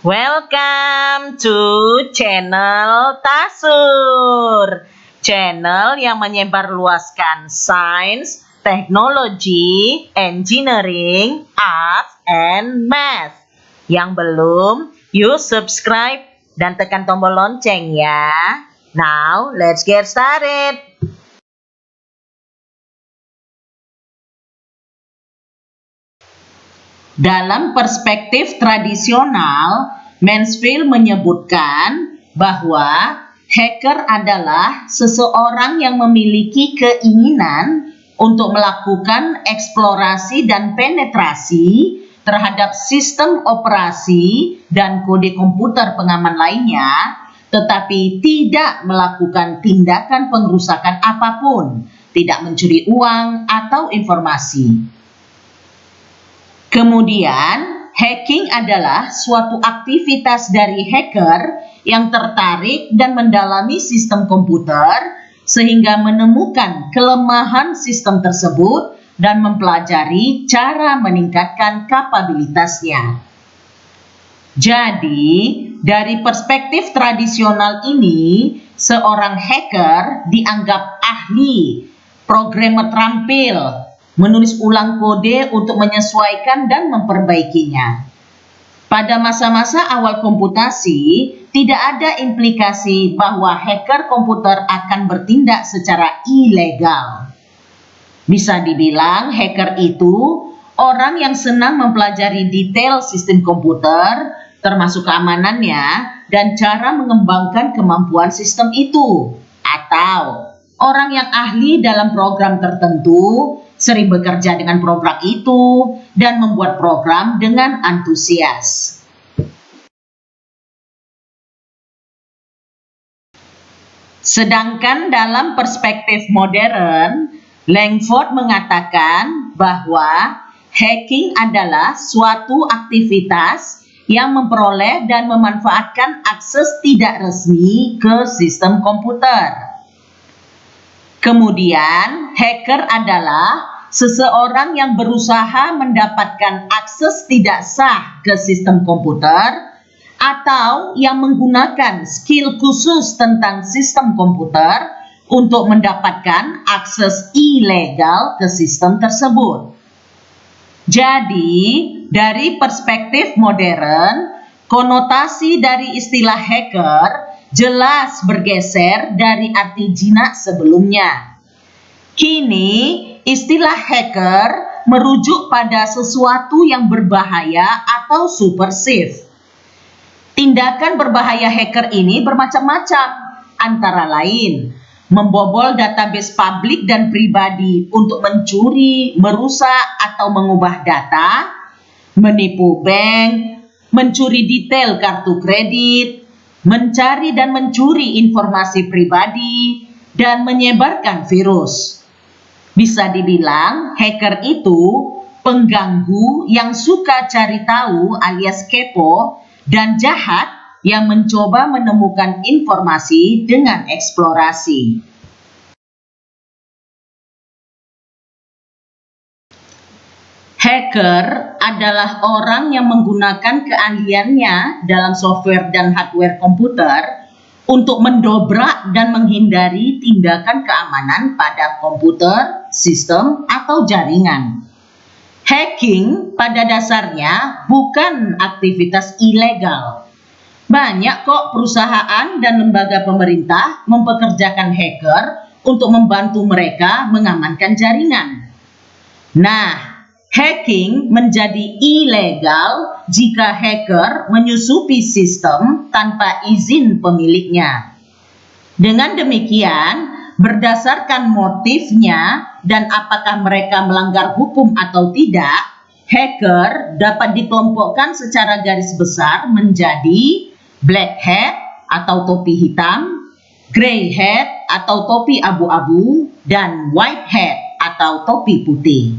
Welcome to channel Tasur, channel yang menyebarluaskan sains, teknologi, engineering, art, and math. Yang belum, you subscribe dan tekan tombol lonceng ya. Now, let's get started. Dalam perspektif tradisional, Mansfield menyebutkan bahwa hacker adalah seseorang yang memiliki keinginan untuk melakukan eksplorasi dan penetrasi terhadap sistem operasi dan kode komputer pengaman lainnya, tetapi tidak melakukan tindakan pengrusakan apapun, tidak mencuri uang atau informasi. Kemudian, hacking adalah suatu aktivitas dari hacker yang tertarik dan mendalami sistem komputer sehingga menemukan kelemahan sistem tersebut dan mempelajari cara meningkatkan kapabilitasnya. Jadi, dari perspektif tradisional ini, seorang hacker dianggap ahli, programmer terampil, menulis ulang kode untuk menyesuaikan dan memperbaikinya. Pada masa-masa awal komputasi, tidak ada implikasi bahwa hacker komputer akan bertindak secara ilegal. Bisa dibilang hacker itu orang yang senang mempelajari detail sistem komputer, termasuk keamanannya, dan cara mengembangkan kemampuan sistem itu. Atau orang yang ahli dalam program tertentu, sering bekerja dengan program itu, dan membuat program dengan antusias. Sedangkan dalam perspektif modern, Langford mengatakan bahwa hacking adalah suatu aktivitas yang memperoleh dan memanfaatkan akses tidak resmi ke sistem komputer. Kemudian, hacker adalah seseorang yang berusaha mendapatkan akses tidak sah ke sistem komputer atau yang menggunakan skill khusus tentang sistem komputer untuk mendapatkan akses ilegal ke sistem tersebut. Jadi, dari perspektif modern, konotasi dari istilah hacker jelas bergeser dari arti jinak sebelumnya. Kini, istilah hacker merujuk pada sesuatu yang berbahaya atau subversif. Tindakan berbahaya hacker ini bermacam-macam, antara lain membobol database publik dan pribadi untuk mencuri, merusak, atau mengubah data, menipu bank, mencuri detail kartu kredit, mencari dan mencuri informasi pribadi, dan menyebarkan virus. Bisa dibilang, hacker itu pengganggu yang suka cari tahu alias kepo dan jahat yang mencoba menemukan informasi dengan eksplorasi. Hacker adalah orang yang menggunakan keahliannya dalam software dan hardware komputer untuk mendobrak dan menghindari tindakan keamanan pada komputer, sistem, atau jaringan. Hacking pada dasarnya bukan aktivitas ilegal. Banyak kok perusahaan dan lembaga pemerintah mempekerjakan hacker untuk membantu mereka mengamankan jaringan. Nah, hacking menjadi ilegal jika hacker menyusupi sistem tanpa izin pemiliknya. Dengan demikian, berdasarkan motifnya dan apakah mereka melanggar hukum atau tidak, hacker dapat dikelompokkan secara garis besar menjadi black hat atau topi hitam, grey hat atau topi abu-abu, dan white hat atau topi putih.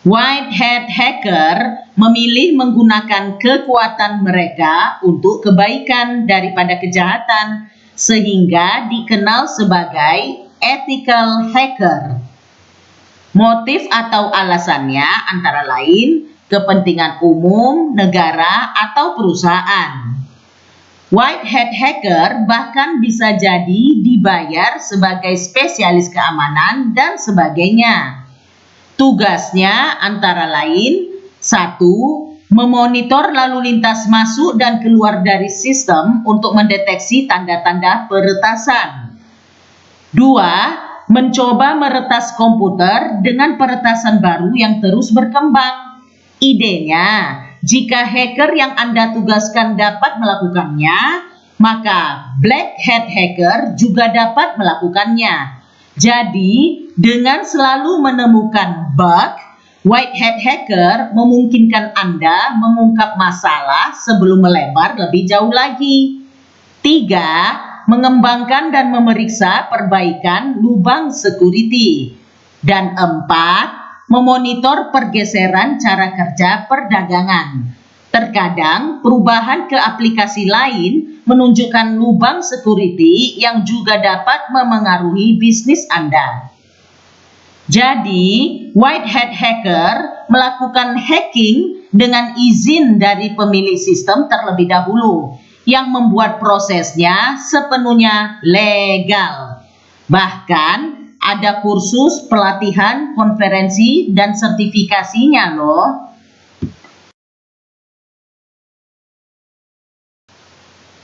White hat hacker memilih menggunakan kekuatan mereka untuk kebaikan daripada kejahatan, sehingga dikenal sebagai ethical hacker. Motif atau alasannya antara lain kepentingan umum, negara, atau perusahaan. White hat hacker bahkan bisa jadi dibayar sebagai spesialis keamanan dan sebagainya. Tugasnya antara lain: 1. Memonitor lalu lintas masuk dan keluar dari sistem untuk mendeteksi tanda-tanda peretasan. 2. Mencoba meretas komputer dengan peretasan baru yang terus berkembang. Idenya, jika hacker yang Anda tugaskan dapat melakukannya, maka black hat hacker juga dapat melakukannya. Jadi, dengan selalu menemukan bug, white hat hacker memungkinkan Anda mengungkap masalah sebelum melebar lebih jauh lagi. 3. Mengembangkan dan memeriksa perbaikan lubang security. Dan 4. Memonitor pergeseran cara kerja perdagangan. Terkadang perubahan ke aplikasi lain menunjukkan lubang security yang juga dapat memengaruhi bisnis Anda. Jadi, white hat hacker melakukan hacking dengan izin dari pemilik sistem terlebih dahulu, yang membuat prosesnya sepenuhnya legal. Bahkan ada kursus, pelatihan, konferensi, dan sertifikasinya loh.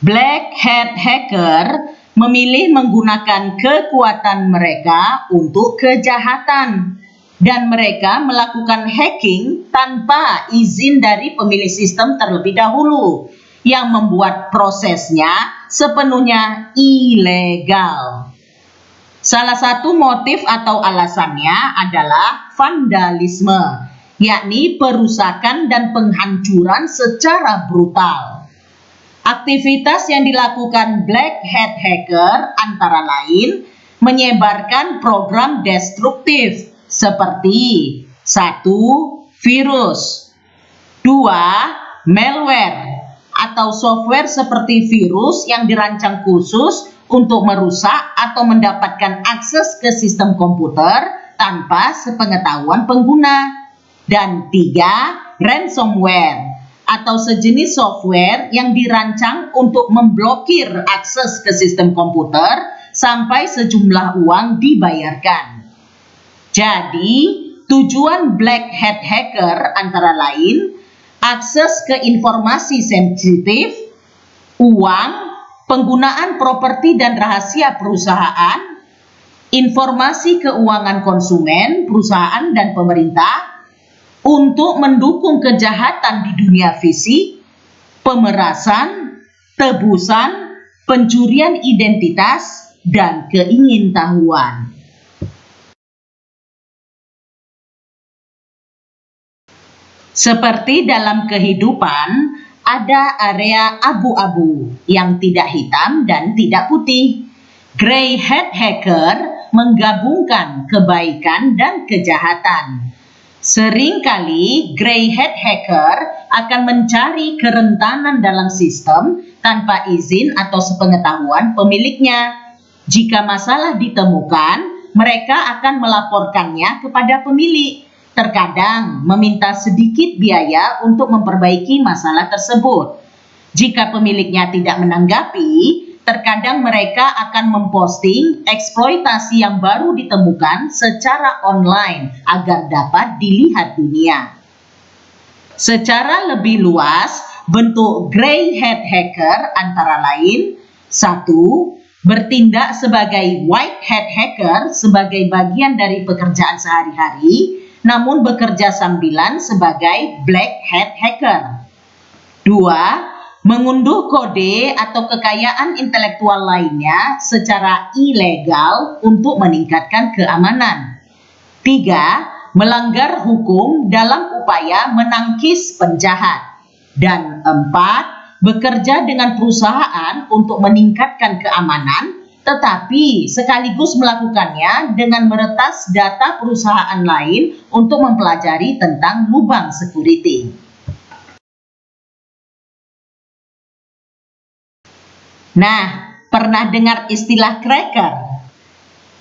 Black hat hacker memilih menggunakan kekuatan mereka untuk kejahatan, dan mereka melakukan hacking tanpa izin dari pemilik sistem terlebih dahulu, yang membuat prosesnya sepenuhnya ilegal. Salah satu motif atau alasannya adalah vandalisme, yakni perusakan dan penghancuran secara brutal. Aktivitas yang dilakukan black hat hacker antara lain menyebarkan program destruktif seperti 1. Virus, 2. Malware atau software seperti virus yang dirancang khusus untuk merusak atau mendapatkan akses ke sistem komputer tanpa sepengetahuan pengguna. Dan 3. Ransomware atau sejenis software yang dirancang untuk memblokir akses ke sistem komputer sampai sejumlah uang dibayarkan. Jadi, tujuan black hat hacker antara lain akses ke informasi sensitif, uang, penggunaan properti dan rahasia perusahaan, informasi keuangan konsumen, perusahaan, dan pemerintah untuk mendukung kejahatan di dunia fisik, pemerasan, tebusan, pencurian identitas, dan keingintahuan. Seperti dalam kehidupan, ada area abu-abu yang tidak hitam dan tidak putih. Grey hat hacker menggabungkan kebaikan dan kejahatan. Seringkali grey hat hacker akan mencari kerentanan dalam sistem tanpa izin atau sepengetahuan pemiliknya. Jika masalah ditemukan, mereka akan melaporkannya kepada pemilik. Terkadang meminta sedikit biaya untuk memperbaiki masalah tersebut. Jika pemiliknya tidak menanggapi, terkadang mereka akan memposting eksploitasi yang baru ditemukan secara online agar dapat dilihat dunia. Secara lebih luas, bentuk grey hat hacker antara lain: 1. Bertindak sebagai white hat hacker sebagai bagian dari pekerjaan sehari-hari, namun bekerja sambilan sebagai black hat hacker. 2. Mengunduh kode atau kekayaan intelektual lainnya secara ilegal untuk meningkatkan keamanan. 3. Melanggar hukum dalam upaya menangkis penjahat. Dan 4. Bekerja dengan perusahaan untuk meningkatkan keamanan, tetapi sekaligus melakukannya dengan meretas data perusahaan lain untuk mempelajari tentang lubang security. Nah, pernah dengar istilah cracker?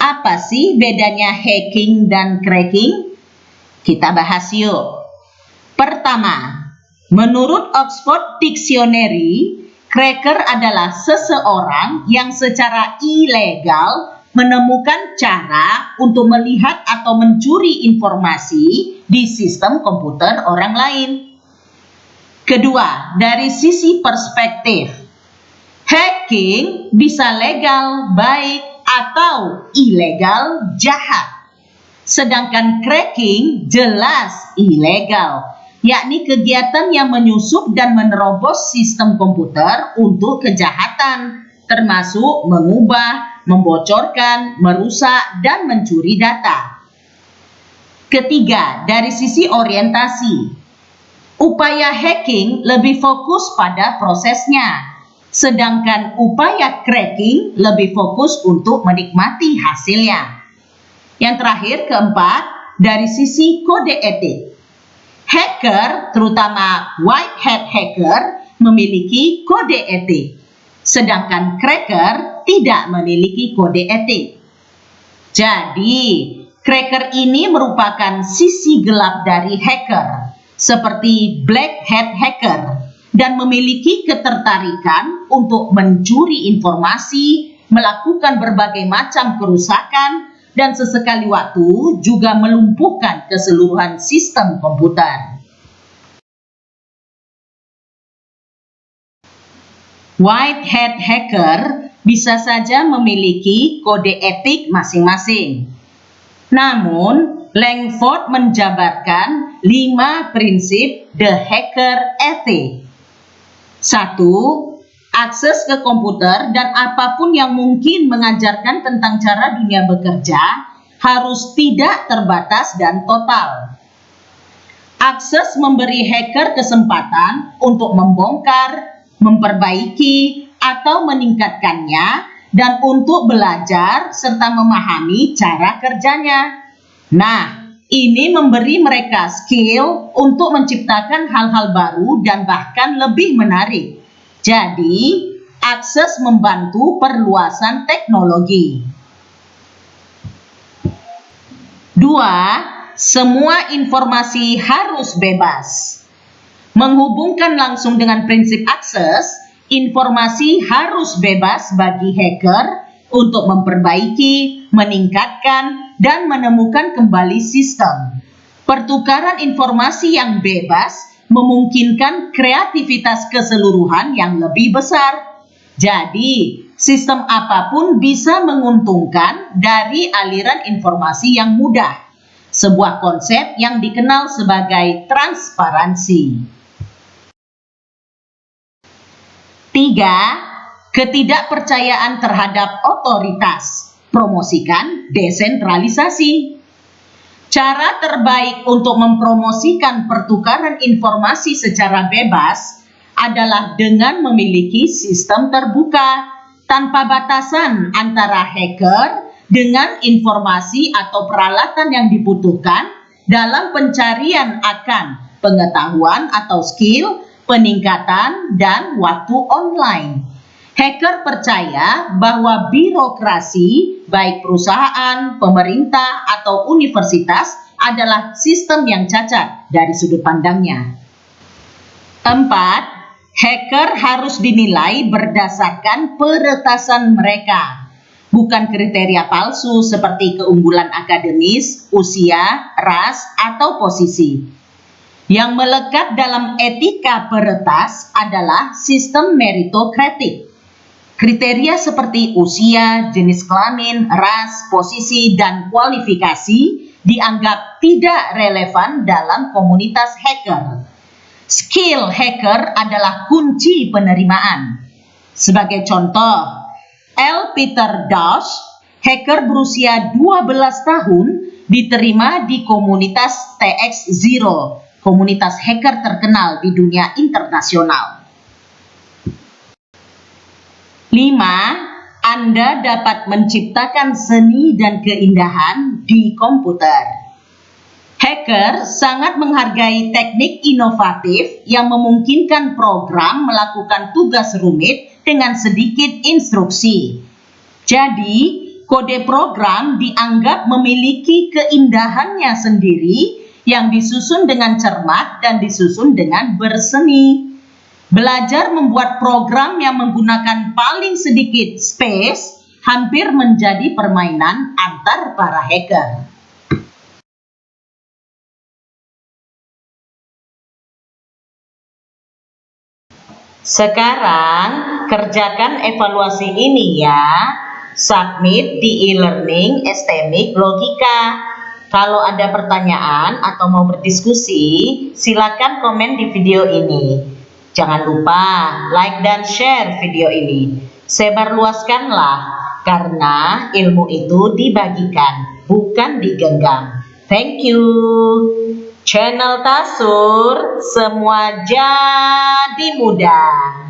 Apa sih bedanya hacking dan cracking? Kita bahas yuk. Pertama, menurut Oxford Dictionary, cracker adalah seseorang yang secara ilegal menemukan cara untuk melihat atau mencuri informasi di sistem komputer orang lain. Kedua, dari sisi perspektif, hacking bisa legal, baik, atau ilegal, jahat. Sedangkan cracking jelas ilegal, yakni kegiatan yang menyusup dan menerobos sistem komputer untuk kejahatan, termasuk mengubah, membocorkan, merusak, dan mencuri data. Ketiga, dari sisi orientasi, upaya hacking lebih fokus pada prosesnya, sedangkan upaya cracking lebih fokus untuk menikmati hasilnya. Yang terakhir, keempat, dari sisi kode etik. Hacker, terutama white hat hacker, memiliki kode etik, sedangkan cracker tidak memiliki kode etik. Jadi, cracker ini merupakan sisi gelap dari hacker, seperti black hat hacker, dan memiliki ketertarikan untuk mencuri informasi, melakukan berbagai macam kerusakan, dan sesekali waktu juga melumpuhkan keseluruhan sistem komputer. White hat hacker bisa saja memiliki kode etik masing-masing. Namun, Langford menjabarkan 5 prinsip The Hacker Ethic. 1. Akses ke komputer dan apapun yang mungkin mengajarkan tentang cara dunia bekerja harus tidak terbatas dan total. Akses memberi hacker kesempatan untuk membongkar, memperbaiki, atau meningkatkannya, dan untuk belajar serta memahami cara kerjanya. Nah, ini memberi mereka skill untuk menciptakan hal-hal baru dan bahkan lebih menarik. Jadi, akses membantu perluasan teknologi. 2. Semua informasi harus bebas. Menghubungkan langsung dengan prinsip akses, informasi harus bebas bagi hacker untuk memperbaiki, meningkatkan, dan menemukan kembali sistem. Pertukaran informasi yang bebas memungkinkan kreativitas keseluruhan yang lebih besar. Jadi, sistem apapun bisa menguntungkan dari aliran informasi yang mudah. Sebuah konsep yang dikenal sebagai transparansi. 3. Ketidakpercayaan terhadap otoritas. Promosikan desentralisasi. Cara terbaik untuk mempromosikan pertukaran informasi secara bebas adalah dengan memiliki sistem terbuka, tanpa batasan antara hacker dengan informasi atau peralatan yang dibutuhkan dalam pencarian akan pengetahuan atau skill, peningkatan, dan waktu online. Hacker percaya bahwa birokrasi, baik perusahaan, pemerintah, atau universitas, adalah sistem yang cacat dari sudut pandangnya. 4. Hacker harus dinilai berdasarkan peretasan mereka, bukan kriteria palsu seperti keunggulan akademis, usia, ras, atau posisi. Yang melekat dalam etika peretas adalah sistem meritokratik. Kriteria seperti usia, jenis kelamin, ras, posisi, dan kualifikasi dianggap tidak relevan dalam komunitas hacker. Skill hacker adalah kunci penerimaan. Sebagai contoh, L. Peter Dosh, hacker berusia 12 tahun, diterima di komunitas TX0, komunitas hacker terkenal di dunia internasional. 5. Anda dapat menciptakan seni dan keindahan di komputer. Hacker sangat menghargai teknik inovatif yang memungkinkan program melakukan tugas rumit dengan sedikit instruksi. Jadi, kode program dianggap memiliki keindahannya sendiri yang disusun dengan cermat dan disusun dengan berseni. Belajar membuat program yang menggunakan paling sedikit space hampir menjadi permainan antar para hacker. Sekarang, kerjakan evaluasi ini ya. Submit di e-learning STMIC Logika. Kalau ada pertanyaan atau mau berdiskusi, silakan komen di video ini. Jangan lupa like dan share video ini. Sebarluaskanlah, karena ilmu itu dibagikan, bukan digenggam. Thank you. Channel Tasur, semua jadi mudah.